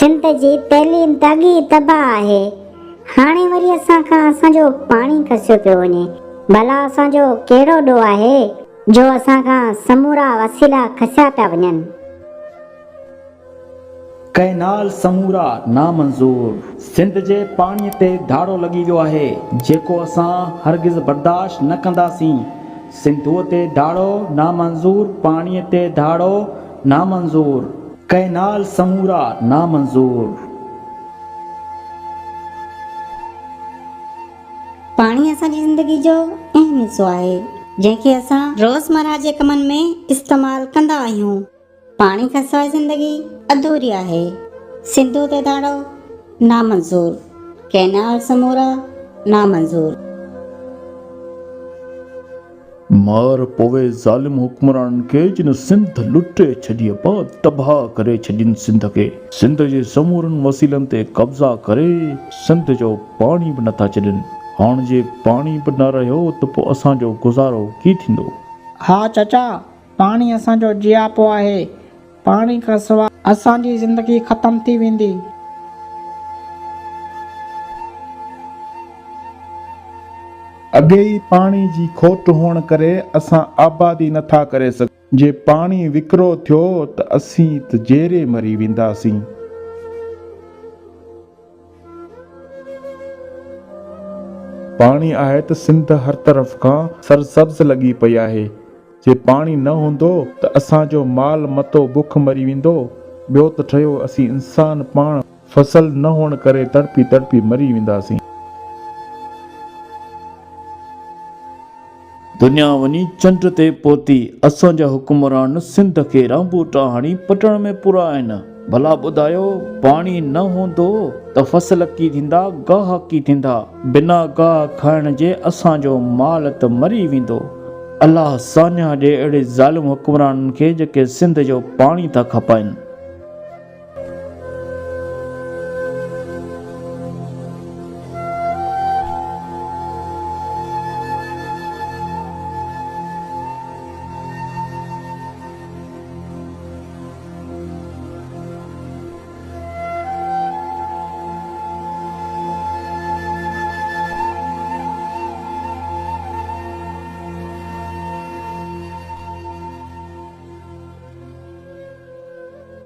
सिंध जी तइलीम तॻी तबाह आहे। हाणे वरी असांजो पाणी खसियो पियो वञे। भला असांजो कहिड़ो ॾोह आहे जो असांखां समूरा वसीला खसिया पिया वञनि। कैनाल समूरा नामंज़ूर। सिंध जे पाणीअ ते धाड़ो लॻी वियो आहे जेको असां हरगिज़ बर्दाश्त न कंदासीं। सिंधूअ ते धाड़ो नामंज़ूर, पाणीअ ते धाड़ो नामंज़ूर, कैनाल समूरा नामंज़ूर। पाणी असांजी ज़िंदगी जो अहम हिसो आहे जंहिंखे असां रोज़मर्रा जे कमनि में इस्तेमालु कंदा आहियूं। पाणी खां सवाइ ज़िंदगी अधूरी आहे। सिंधू ते धाड़ो नामंज़ूर, कैनाल समूरा नामंज़ूर। मार पोवे ज़ालिम हुक्मरान खे जिन सिंध लुटे छॾी तबाह करे छॾिन सिंध खे। सिंध जे समूरनि वसीलनि ते कब्ज़ा करे सिंध जो पाणी बि नथा छॾनि। हाणे जे पाणी बि न रहियो त पोइ असांजो गुज़ारो कीअं थींदो? हा चाचा, पाणी असांजो जियापो आहे। पाणी खां सवाइ असांजी ज़िंदगी ख़तम थी वेंदी। अॻे ई पाणी जी खोट हुअण करे असां आबादी नथा करे सघूं। जे पाणी विकिरो थियो त असीं त जेरे मरी वेंदासीं। पाणी आहे त सिंध हर तरफ़ खां सरसब्ज़ लॻी पई आहे। जे पाणी न हूंदो त असांजो माल मतो बुख मरी वेंदो। ॿियो त ठहियो असीं इंसान पाण फसल न हुअण करे तड़पी तड़पी मरी वेंदासीं। दुनिया वञी चंड ते पहुती। असांजा हुकुमरान सिंध खे रांबूटा हणी पटण में पूरा आहिनि। भला ॿुधायो, पाणी न हूंदो त फसल कीअं थींदा, गाह कीअं थींदा? बिना गाह खाइण जे असांजो माल त मरी वेंदो। अलाह सान्या ॾे अहिड़े ज़ालिम हुकुमराननि खे जेके सिंध जो पाणी था खपाइनि।